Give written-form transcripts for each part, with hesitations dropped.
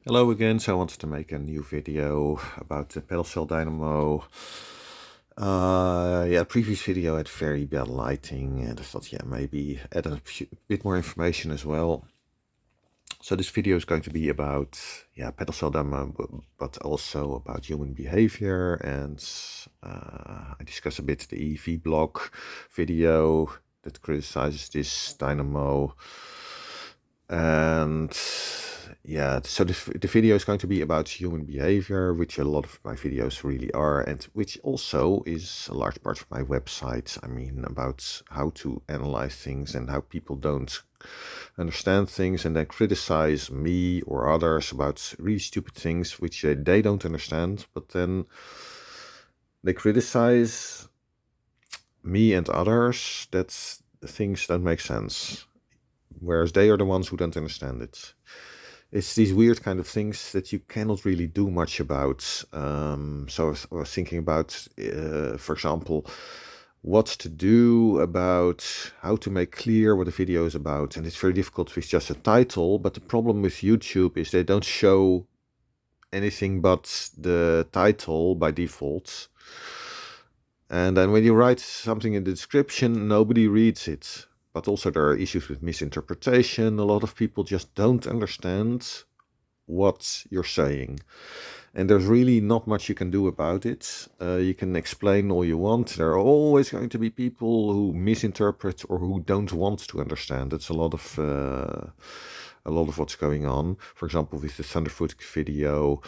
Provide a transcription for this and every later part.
Hello again, so I wanted to make a new video about the Pedalcell dynamo. Previous video had very bad lighting and I thought, maybe add a bit more information as well. So this video is going to be about, Pedalcell dynamo, but also about human behavior, and I discuss a bit the eevblog video that criticizes this dynamo. And so the video is going to be about human behavior, which a lot of my videos really are, and which also is a large part of my website. I mean, about how to analyze things and how people don't understand things and then criticize me or others about really stupid things which they don't understand, but then they criticize me and others that things don't make sense, whereas they are the ones who don't understand it. It's these weird kind of things that you cannot really do much about. So I was thinking about, for example, what to do about how to make clear what a video is about. And it's very difficult with just a title, but the problem with YouTube is they don't show anything but the title by default. And then when you write something in the description, nobody reads it. But also there are issues with misinterpretation. A lot of people just don't understand what you're saying. And there's really not much you can do about it. You can explain all you want. There are always going to be people who misinterpret or who don't want to understand. It's a lot of what's going on. For example, with the Thunderfoot video,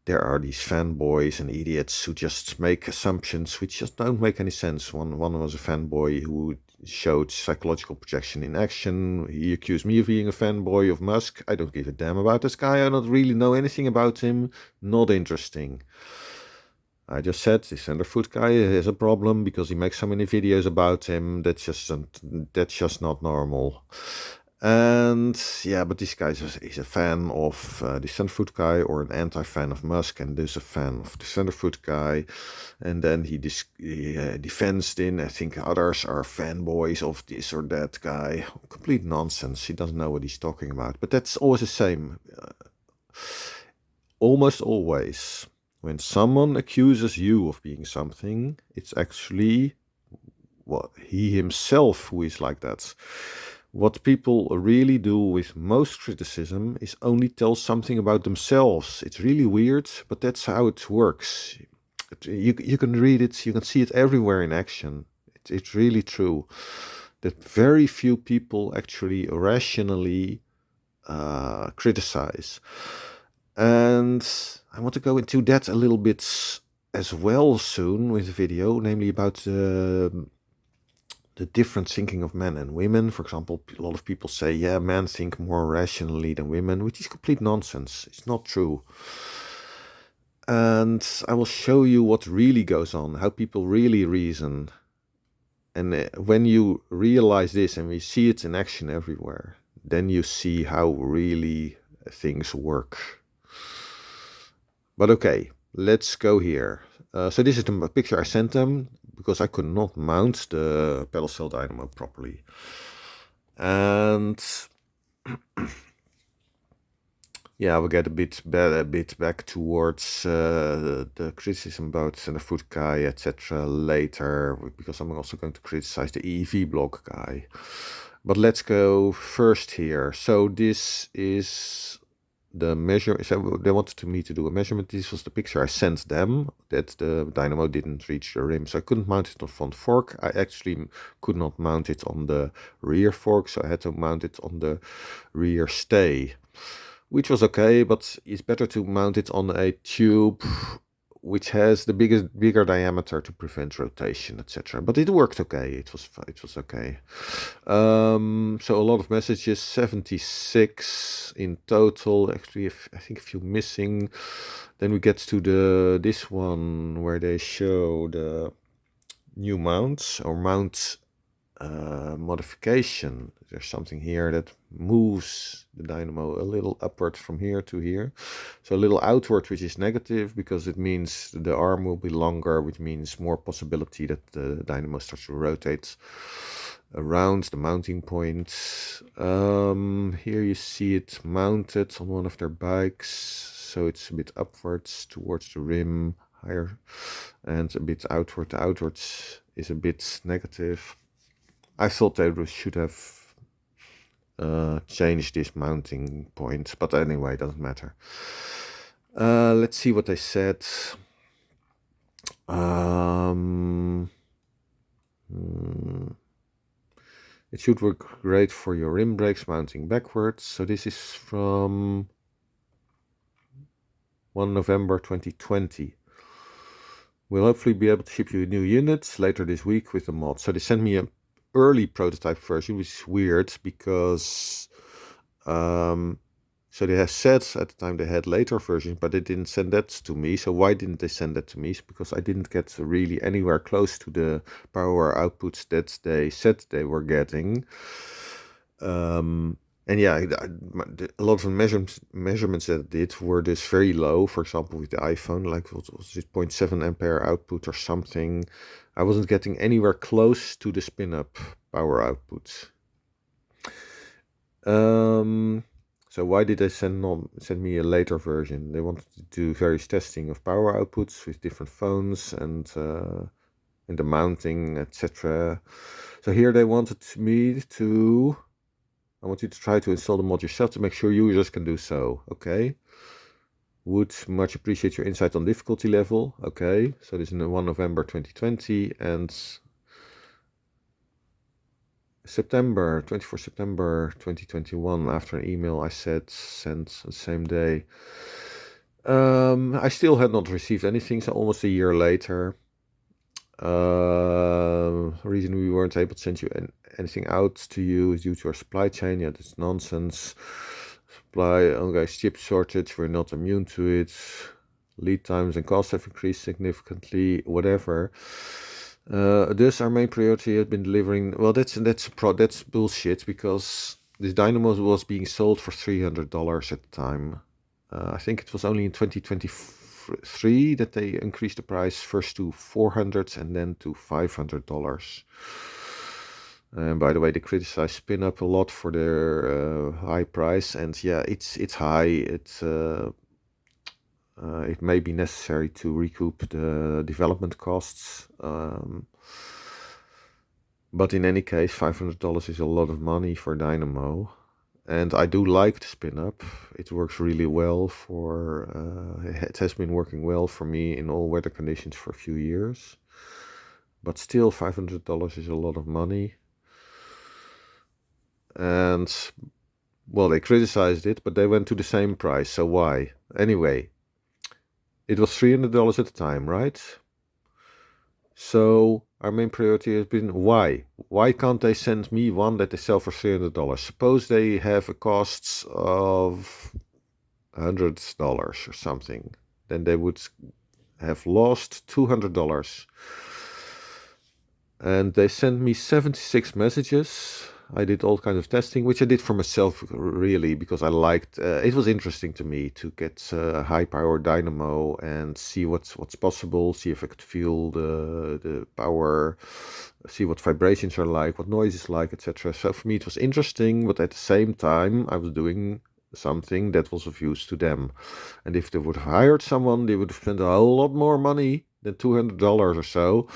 there are these fanboys and idiots who just make assumptions which just don't make any sense. One was a fanboy who showed psychological projection in action. He accused me of being a fanboy of Musk. I don't give a damn about this guy. I don't really know anything about him. Not interesting. I just said this Thunderfoot guy has a problem because he makes so many videos about him. That's just not normal. And but this guy is a fan of the Thunderfoot guy, or an anti-fan of Musk, and there's a fan of the Thunderfoot guy. And then he defends I think others are fanboys of this or that guy. Complete nonsense. He doesn't know what he's talking about. But that's always the same. Almost always. When someone accuses you of being something, it's actually he himself who is like that. What people really do with most criticism is only tell something about themselves. It's really weird, but that's how it works. You can read it, you can see it everywhere in action. It's really true that very few people actually rationally criticize. And I want to go into that a little bit as well soon with a video, namely about the different thinking of men and women. For example, a lot of people say, men think more rationally than women, which is complete nonsense. It's not true. And I will show you what really goes on, how people really reason. And when you realize this and we see it in action everywhere, then you see how really things work. But okay, let's go here. So this is the picture I sent them, because I could not mount the Pedalcell dynamo properly. And we'll get a bit back towards the criticism about Thunderfoot guy, etc. later, because I'm also going to criticize the eevblog guy. But let's go first here. So this is the measure. So they wanted me to do a measurement. This was the picture I sent them, that the dynamo didn't reach the rim, so I couldn't mount it on front fork. I actually could not mount it on the rear fork, so I had to mount it on the rear stay, which was okay, but it's better to mount it on a tube which has the bigger diameter to prevent rotation, etc. But it worked okay. It was okay. So a lot of messages, 76 in total. Actually, I think a few missing. Then we get to this one where they show the new mounts or mount modification. There's something here that moves the dynamo a little upward from here to here, so a little outward, which is negative because it means the arm will be longer, which means more possibility that the dynamo starts to rotate. around the mounting point. Here you see it mounted on one of their bikes, so it's a bit upwards towards the rim, higher, and a bit outward. The outwards is a bit negative. I thought they should have changed this mounting point, but anyway, it doesn't matter. Let's see what they said. It should work great for your rim brakes mounting backwards. So this is from 1 November 2020. We'll hopefully be able to ship you new units later this week with the mod. So they sent me an early prototype version, which is weird because so they have said at the time they had later versions, but they didn't send that to me. So why didn't they send that to me? It's because I didn't get really anywhere close to the power outputs that they said they were getting. And yeah, a lot of the measurements that I did were just very low. For example, with the iPhone, like what was it, 0.7 ampere output or something. I wasn't getting anywhere close to the spin-up power outputs. So why did they send me a later version? They wanted to do various testing of power outputs with different phones and the mounting, etc. So here they wanted me to, I want you to try to install the mod yourself to make sure users can do so. Okay. Would much appreciate your insight on difficulty level. Okay. So this is 1 November 2020 and September 2021, after an email I sent the same day. I still had not received anything, so almost a year later. Reason we weren't able to send you anything out to you is due to our supply chain. Yeah, that's nonsense. Chip shortage, we're not immune to it. Lead times and costs have increased significantly, whatever. Thus our main priority has been delivering. Well, that's bullshit, because this dynamo was being sold for $300 at the time. I think it was only in 2023 that they increased the price first to $400 and then to $500. And by the way, they criticize Spin Up a lot for their high price, and yeah, it's high. It may be necessary to recoup the development costs, but in any case, $500 is a lot of money for Dynamo. And I do like the Spin-Up. It works really well it has been working well for me in all weather conditions for a few years. But still, $500 is a lot of money. And, well, they criticized it, but they went to the same price, so why? Anyway, it was $300 at the time, right? So our main priority has been why? Why can't they send me one that they sell for $300? Suppose they have a cost of $100 or something. Then they would have lost $200. And they sent me 76 messages. I did all kinds of testing, which I did for myself, really, because I liked. It was interesting to me to get a high-power dynamo and see what's possible. See if I could feel the power, see what vibrations are like, what noise is like, etc. So for me, it was interesting, but at the same time, I was doing something that was of use to them. And if they would have hired someone, they would have spent a whole lot more money than $200 or so.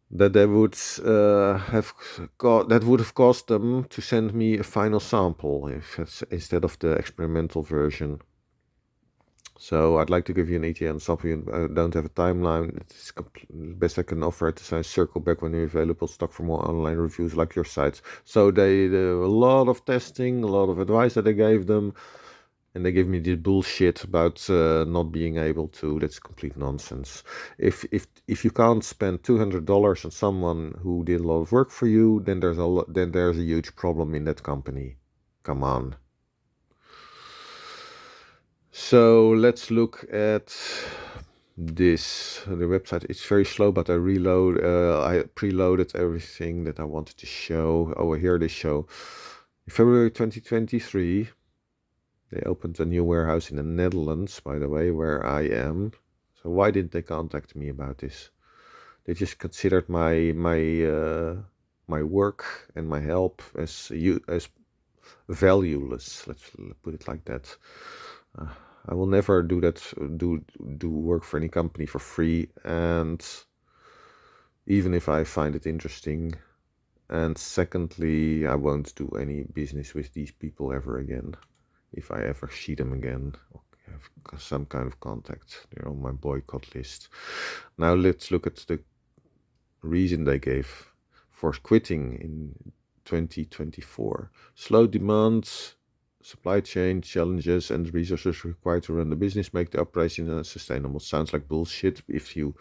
That they would that would have cost them to send me a final sample instead of the experimental version. So I'd like to give you an ETA on something. I don't have a timeline. It's the best I can offer. To circle back when you're available stock for more online reviews like your sites. So they did a lot of testing, a lot of advice that I gave them. And they give me this bullshit about not being able to. That's complete nonsense. If you can't spend $200 on someone who did a lot of work for you, then there's a huge problem in that company. Come on. So let's look at this. The website is very slow, but I preloaded everything that I wanted to show. Over here they show in February 2023. They opened a new warehouse in the Netherlands, by the way, where I am. So why didn't they contact me about this? They just considered my my work and my help as valueless. Let's put it like that. I will never do that. Do work for any company for free, and even if I find it interesting. And secondly, I won't do any business with these people ever again. If I ever see them again, or have some kind of contact, they're on my boycott list. Now let's look at the reason they gave for quitting in 2024. Slow demand, supply chain challenges, and resources required to run the business make the operation unsustainable. Sounds like bullshit. If you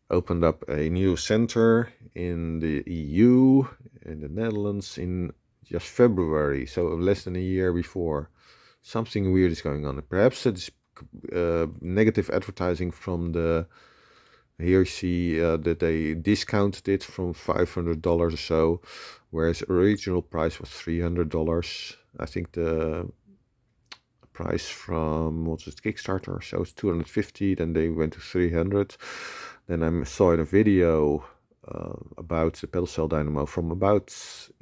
opened up a new center in the EU, in the Netherlands, in just February, so less than a year before, something weird is going on. Perhaps it's negative advertising from the. Here you see that they discounted it from $500 or so, whereas original price was $300. I think the price from what's it, Kickstarter, so it's 250. Then they went to 300. Then I saw in a video about the Pedalcell dynamo from about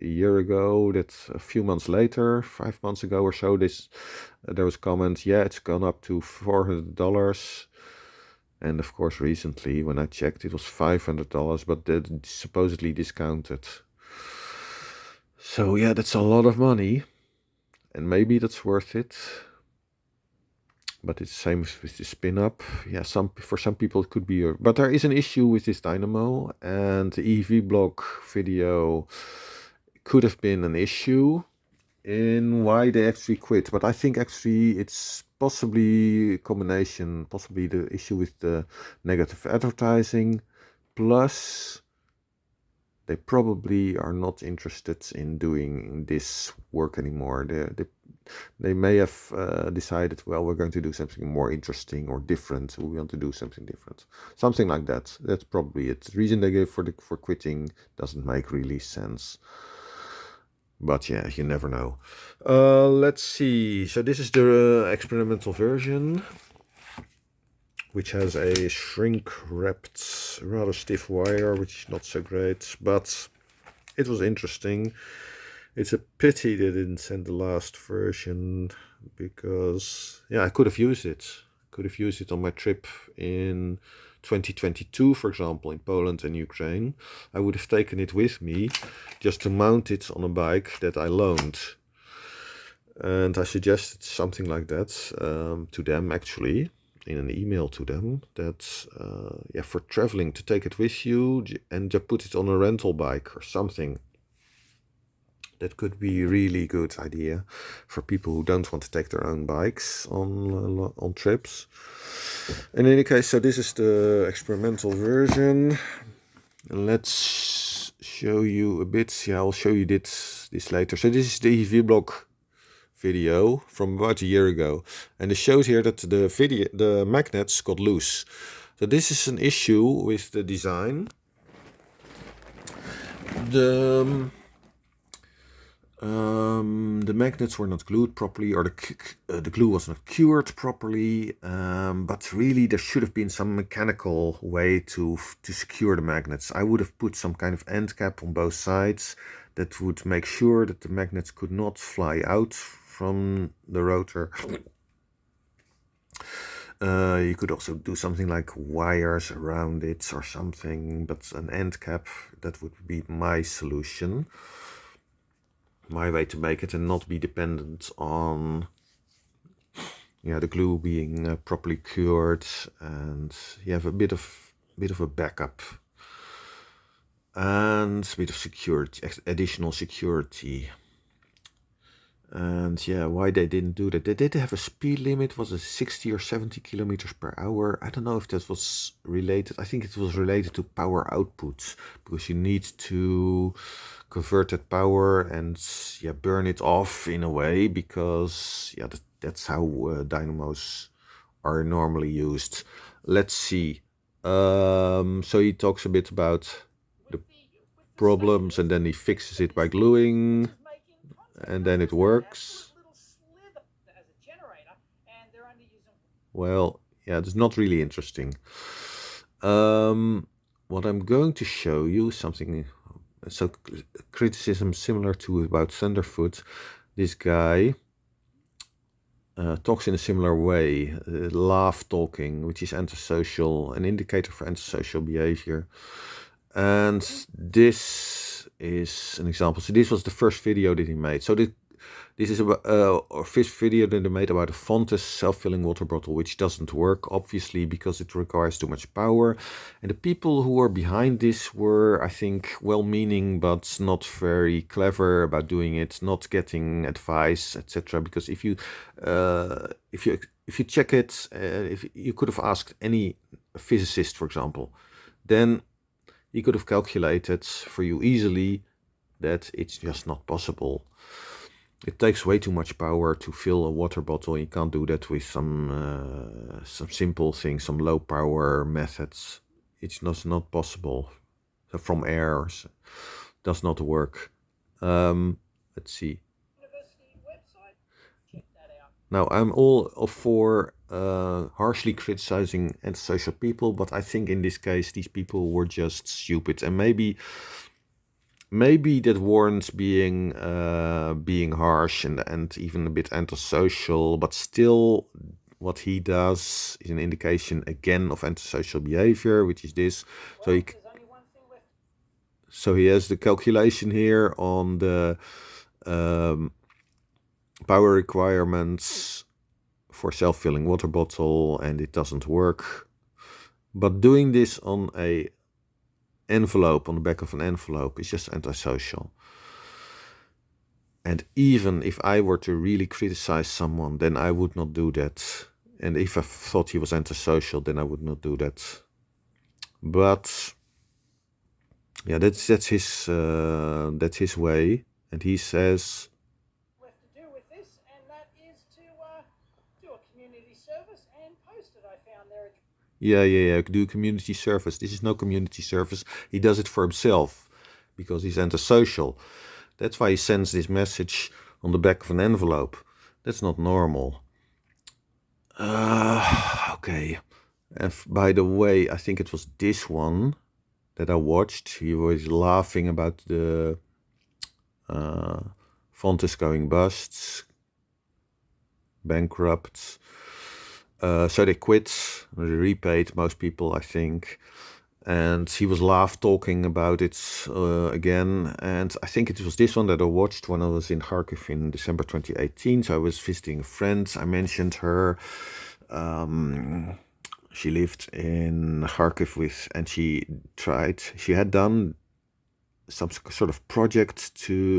a year ago, that a few months later, 5 months ago or so, there was a comment, yeah, it's gone up to $400. And of course, recently, when I checked, it was $500, but that's supposedly discounted. So yeah, that's a lot of money, and maybe that's worth it. But it's the same with the spin up. Yeah, for some people it could be. But there is an issue with this dynamo, and the eevblog video could have been an issue in why they actually quit. But I think actually it's possibly a combination, possibly the issue with the negative advertising, plus they probably are not interested in doing this work anymore. They may have decided, well, we're going to do something more interesting or different. We want to do something different, something like that. That's probably it. The reason they gave for quitting doesn't make really sense. But yeah, you never know. Let's see. So this is the experimental version, which has a shrink-wrapped, rather stiff wire, which is not so great, but it was interesting. It's a pity they didn't send the last version, because yeah, I could have used it. Could have used it on my trip in 2022, for example, in Poland and Ukraine. I would have taken it with me just to mount it on a bike that I loaned. And I suggested something like that to them, actually, in an email to them, that yeah, for traveling, to take it with you and to put it on a rental bike or something. That could be a really good idea for people who don't want to take their own bikes on trips. In any case, so this is the experimental version. Let's show you a bit. Yeah, I'll show you this later. So this is the eevblog video from about a year ago, and it shows here that the magnets got loose. So this is an issue with the design. The magnets were not glued properly, or the glue was not cured properly, but really there should have been some mechanical way to secure the magnets. I would have put some kind of end cap on both sides that would make sure that the magnets could not fly out from the rotor. You could also do something like wires around it or something, but an end cap, that would be my solution. My way to make it, and not be dependent on the glue being properly cured, and you have a bit of a backup and a bit of security, additional security. And yeah, why they didn't do that? They did have a speed limit. Was it 60 or 70 kilometers per hour? I don't know if that was related. I think it was related to power output, because you need to convert that power and burn it off in a way, because that's how dynamos are normally used. Let's see. So he talks a bit about the problems, and then he fixes it by gluing, and then it works. Well, yeah, it's not really interesting. What I'm going to show you, something so criticism similar to about Thunderfoot. This guy talks in a similar way, laugh talking, which is antisocial, an indicator for antisocial behavior. And this is an example. So this was the first video that he made. So this is about a first video that they made about a Fontes self-filling water bottle, which doesn't work, obviously, because it requires too much power. And the people who were behind this were, I think, well-meaning, but not very clever about doing it, not getting advice, etc. Because if you check it, if you could have asked any physicist, for example, then he could have calculated for you easily that it's just not possible. It takes way too much power to fill a water bottle. You can't do that with some simple things, some low power methods. It's not possible. So from air, does not work. Let's see. Now, I'm all for harshly criticizing antisocial people, but I think in this case these people were just stupid, and maybe that warrants being harsh and even a bit antisocial, but still what he does is an indication again of antisocial behavior, which is this. So he has the calculation here on the power requirements for self-filling water bottle, and it doesn't work. But doing this on a envelope, on the back of an envelope, is just antisocial. And even if I were to really criticize someone, then I would not do that. And if I thought he was antisocial, then I would not do that. But yeah, that's his way. And he says, to do with this, and that is to do a community service and post it. I found there. Yeah, do community service. This is no community service. He does it for himself because he's antisocial. That's why he sends this message on the back of an envelope. That's not normal. Okay. And by the way, I think it was this one that I watched. He was laughing about the Fontes going bust, bankrupt. So they quit, they repaid most people, I think. And he was talking about it again. And I think it was this one that I watched when I was in Kharkiv in December 2018. So I was visiting a friend. I mentioned her. She lived in Kharkiv and she had done some sort of project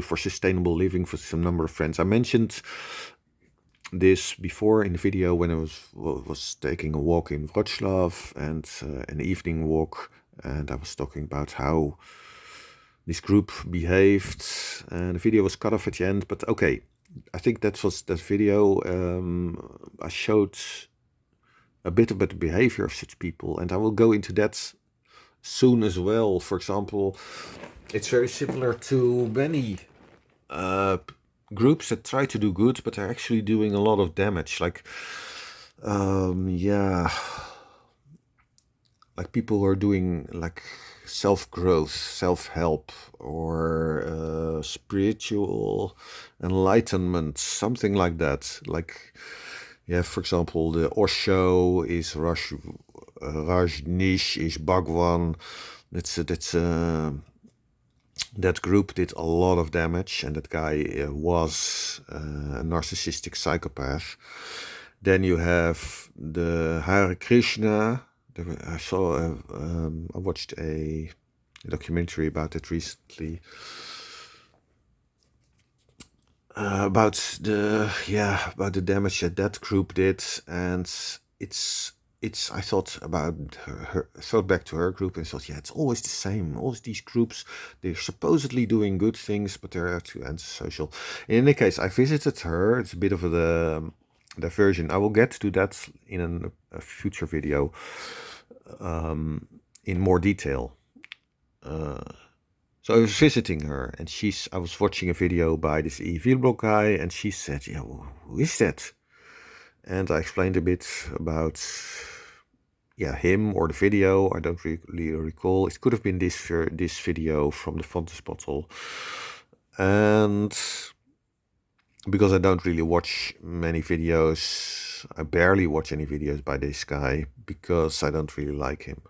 for sustainable living for some number of friends. I mentioned this before in the video when I was taking a walk in Wrocław, and an evening walk, and I was talking about how this group behaved, and the video was cut off at the end. But okay, I think that was that video. I showed a bit about the behavior of such people, and I will go into that soon as well. For example, it's very similar to many groups that try to do good, but are actually doing a lot of damage. Like people who are doing like self-growth, self-help, or spiritual enlightenment, something like that. Like, yeah, for example, the Osho is Rajneesh is Bhagwan. That group did a lot of damage, and that guy was a narcissistic psychopath. Then you have the Hare Krishna. I watched a documentary about it recently. About the damage that group did, and I thought back to her group and thought, yeah, it's always the same. All these groups, they're supposedly doing good things, but they're too antisocial. In any case, I visited her. It's a bit of a diversion. I will get to that in a future video in more detail. So I was visiting her, and I was watching a video by this eevblog guy, and she said, yeah, who is that? And I explained a bit about yeah, him or the video. I don't really recall. It could have been this video from the Fontes bottle. And because I don't really watch many videos, I barely watch any videos by this guy because I don't really like him.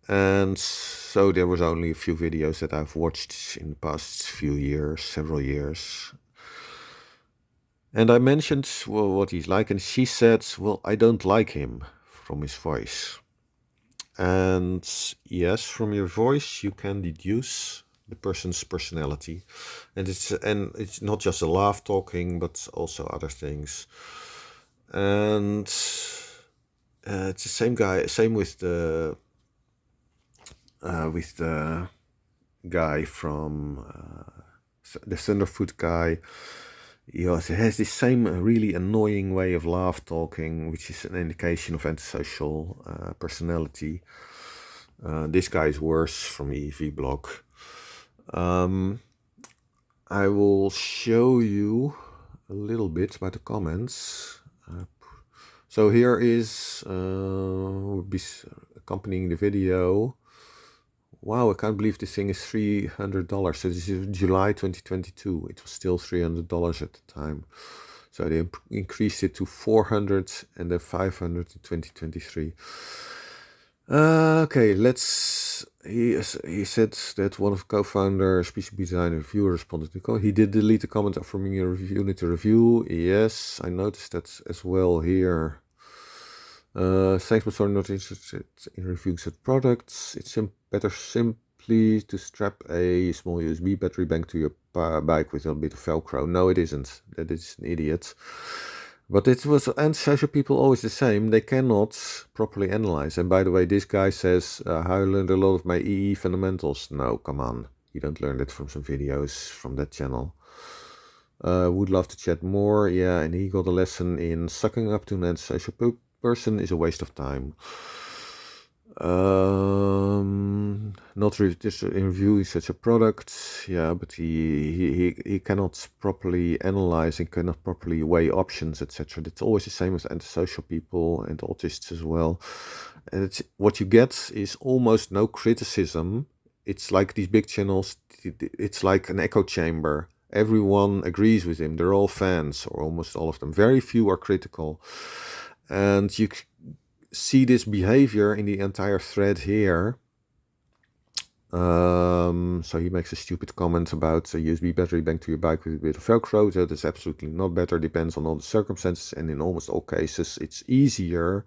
And so there was only a few videos that I've watched in the past few years, several years. And I mentioned, well, what he's like, and she said, well, I don't like him from his voice. And yes, from your voice, you can deduce the person's personality. And it's not just a laugh talking, but also other things. And it's the same guy, same with the guy from the Thunderfoot guy. He has this same really annoying way of laugh talking, which is an indication of antisocial personality. This guy is worse from eevblog. I will show you a little bit about the comments. So here is accompanying the video. Wow, I can't believe this thing is $300. So this is July 2022. It was still $300 at the time. So they increased it to $400 and then $500 in 2023. Okay, let's. He said that one of the co-founders, PCB design reviewer, responded to the comment. He did delete the comment from your unit to review. Yes, I noticed that as well here. Thanks, but sorry, not interested in reviewing such products. It's better simply to strap a small USB battery bank to your bike with a bit of Velcro. No, it isn't. That is an idiot. But it was antisocial people always the same. They cannot properly analyze. And by the way, this guy says, how I learned a lot of my EE fundamentals. No, come on. You don't learn that from some videos from that channel. Would love to chat more. Yeah, and he got a lesson in sucking up to an antisocial person is a waste of time. Not just in reviewing such a product, yeah, but he cannot properly analyze and cannot properly weigh options, etc. It's always the same with antisocial people and autists as well. And what you get is almost no criticism. It's like these big channels. It's like an echo chamber. Everyone agrees with him. They're all fans, or almost all of them. Very few are critical. And you see this behavior in the entire thread here. So he makes a stupid comment about a USB battery bank to your bike with a bit of Velcro. That is absolutely not better. Depends on all the circumstances, and in almost all cases, it's easier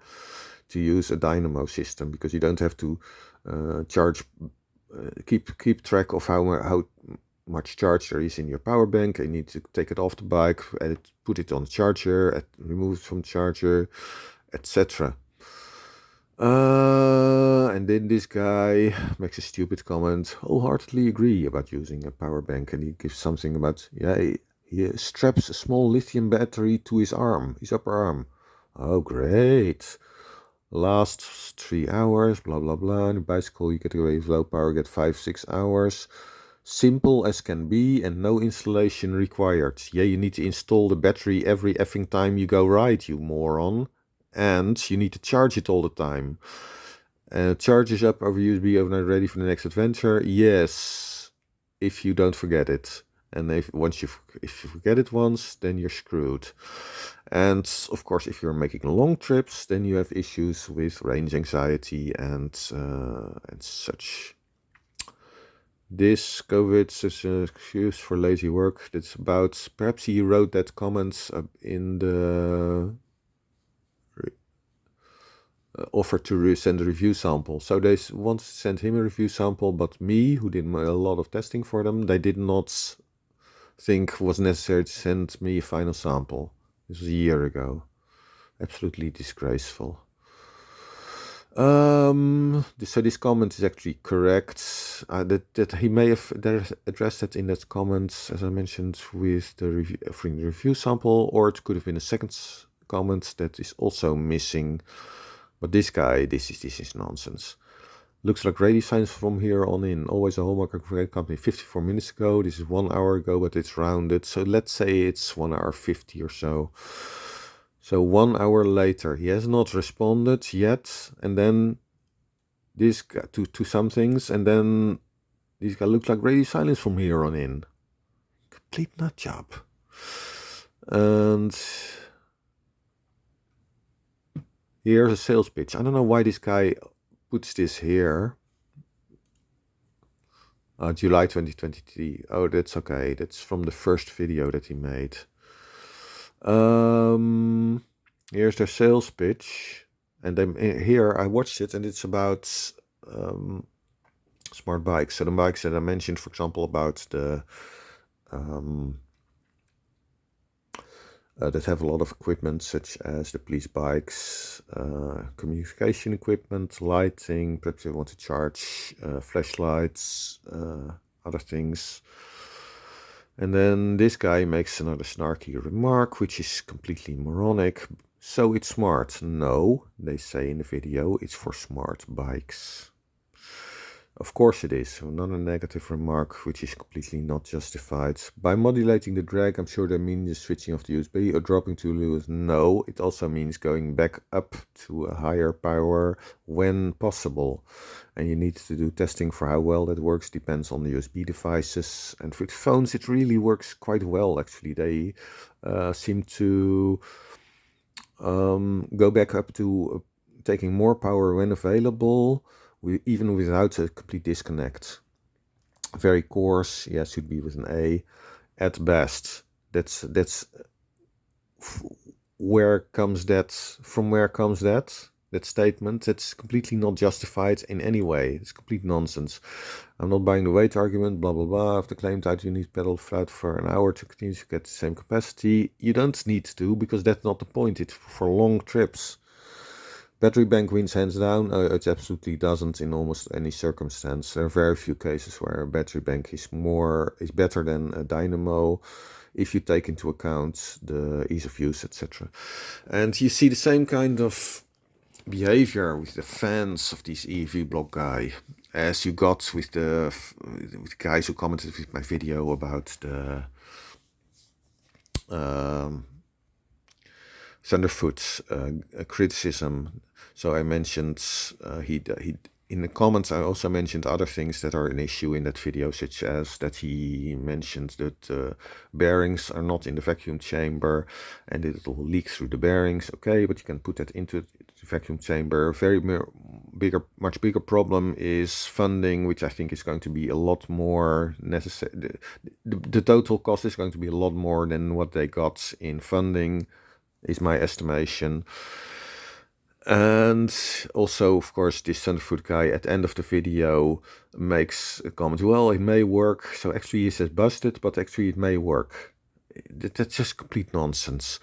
to use a dynamo system because you don't have to keep track of how much charge there is in your power bank. You need to take it off the bike, put it on the charger, remove it from the charger, etc. And then this guy makes a stupid comment. Wholeheartedly agree about using a power bank, and he gives something about he straps a small lithium battery to his upper arm. Oh, great! Lasts 3 hours, blah blah blah. And the bicycle you get away with low power, get 5-6 hours. Simple as can be and no installation required. Yeah, you need to install the battery every effing time you go ride, you moron. And you need to charge it all the time. Charges up over USB overnight, ready for the next adventure. Yes, if you don't forget it. And if you forget it once, then you're screwed. And of course, if you're making long trips, then you have issues with range anxiety and such. This COVID is an excuse for lazy work. That's about, perhaps he wrote that comment in the offer to send a review sample. So they wanted to send him a review sample, but me, who did a lot of testing for them, they did not think it was necessary to send me a final sample. This was a year ago. Absolutely disgraceful. So this comment is actually correct. That he may have addressed it in that comment, as I mentioned, with the review sample, or it could have been a second comment that is also missing. But this guy, this is nonsense. Looks like radio science from here on in. Always a hallmark of a company. 54 minutes ago. This is 1 hour ago, but it's rounded. So let's say it's 1 hour 50 or so. So 1 hour later, he has not responded yet, and then this guy to some things, and then this guy looks like radio silence from here on in. Complete nut job. And here's a sales pitch. I don't know why this guy puts this here. July 2023. Oh, that's okay. That's from the first video that he made. Here's their sales pitch, and then here I watched it, and it's about smart bikes. So the bikes that I mentioned, for example, about the that have a lot of equipment, such as the police bikes, communication equipment, lighting, perhaps they want to charge flashlights, other things. And then this guy makes another snarky remark, which is completely moronic. So it's smart. No, they say in the video, it's for smart bikes. Of course it is. Another negative remark, which is completely not justified. By modulating the drag, I'm sure they mean the switching of the USB or dropping to loose. No, it also means going back up to a higher power when possible. And you need to do testing for how well that works. Depends on the USB devices. And with phones, it really works quite well, actually. They seem to go back up to taking more power when available, even without a complete disconnect. Very coarse, yeah, should be with an A, at best. That's where comes that, from where comes that statement? It's completely not justified in any way. It's complete nonsense. I'm not buying the weight argument, blah blah blah. After claimed out you need pedal flat for an hour to continue to get the same capacity. You don't need to, because that's not the point. It's for long trips. Battery bank wins hands down. It absolutely doesn't in almost any circumstance. There are very few cases where a battery bank is better than a dynamo, if you take into account the ease of use, etc. And you see the same kind of behavior with the fans of this eevblog guy as you got with the guys who commented with my video about the Thunderfoot's criticism. So I mentioned he in the comments I also mentioned other things that are an issue in that video, such as that he mentioned that bearings are not in the vacuum chamber and it will leak through the bearings. Okay, but you can put that into the vacuum chamber. Much bigger problem is funding, which I think is going to be a lot more necessary. The total cost is going to be a lot more than what they got in funding, is my estimation. And also, of course, this Thunderfoot guy at the end of the video makes a comment, well, it may work. So actually he says busted, but actually it may work. That's just complete nonsense.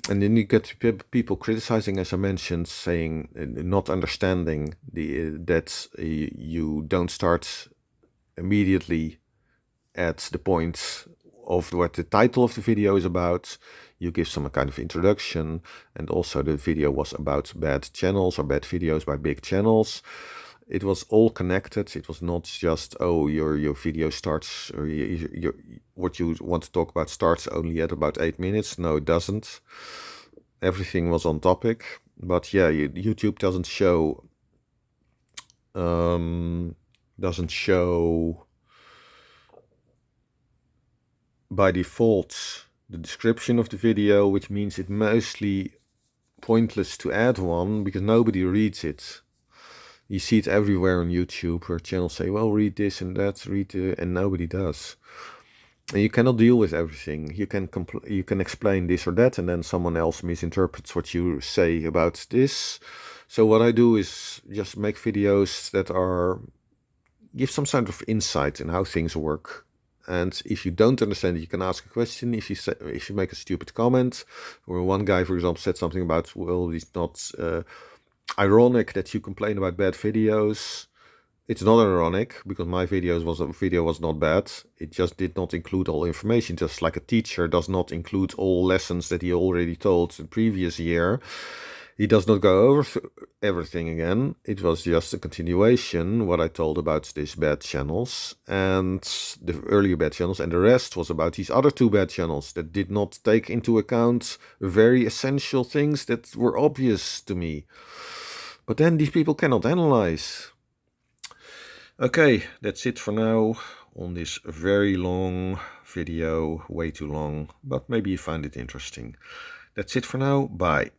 And then you get people criticizing, as I mentioned, saying, not understanding that you don't start immediately at the point of what the title of the video is about. You give some kind of introduction, and also the video was about bad channels or bad videos by big channels. It was all connected. It was not just, oh, your video starts, or what you want to talk about starts only at about 8 minutes. No, it doesn't. Everything was on topic. But yeah, YouTube doesn't show by default the description of the video, which means it's mostly pointless to add one because nobody reads it. You see it everywhere on YouTube where channels say, well, read this and that, and nobody does. And you cannot deal with everything. You can explain this or that, and then someone else misinterprets what you say about this. So what I do is just make videos that give some sort of insight in how things work. And if you don't understand it, you can ask a question. If you make a stupid comment, or one guy, for example, said something about, well, it's not ironic that you complain about bad videos. It's not ironic, because my video was not bad. It just did not include all information, just like a teacher does not include all lessons that he already told the previous year. He does not go over everything again. It was just a continuation, what I told about these bad channels and the earlier bad channels, and the rest was about these other two bad channels that did not take into account very essential things that were obvious to me. But then these people cannot analyze. Okay, that's it for now on this very long video, way too long, but maybe you find it interesting. That's it for now, bye.